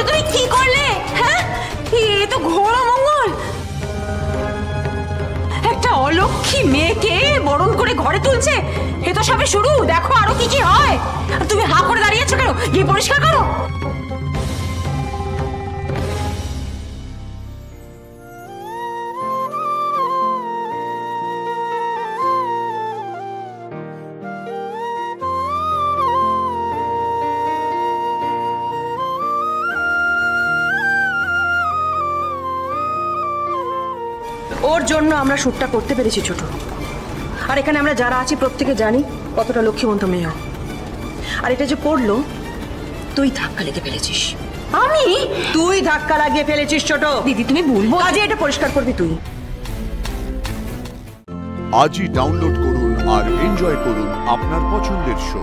তুমি কি করলে? হ্যাঁ, এ তো ঘোর অমঙ্গল। একটা অলক্ষী মেয়েকে বরণ করে ঘরে তুলছে, এ তো সবে শুরু, দেখো আরো কি কি হয়। আর তুমি হা করে দাঁড়িয়েছো কেন? গিয়ে পরিষ্কার করো। ওর জন্য আমরা শ্যুটটা করতে পেরেছি ছোট। আর এখানে আমরা যারা আছি প্রত্যেকে জানি কতটা লক্ষ্মীবন্ত মেয়ে। আর এটা যে করলো, তুই ধাক্কা লেগে ফেলেছিস। আমি? তুই ধাক্কা লাগিয়ে ফেলেছিস ছোট। দিদি তুমি বলবো কাজে এটা পরিষ্কার করবি তুই। আজই ডাউনলোড করুন আর এনজয় করুন আপনার পছন্দের শো।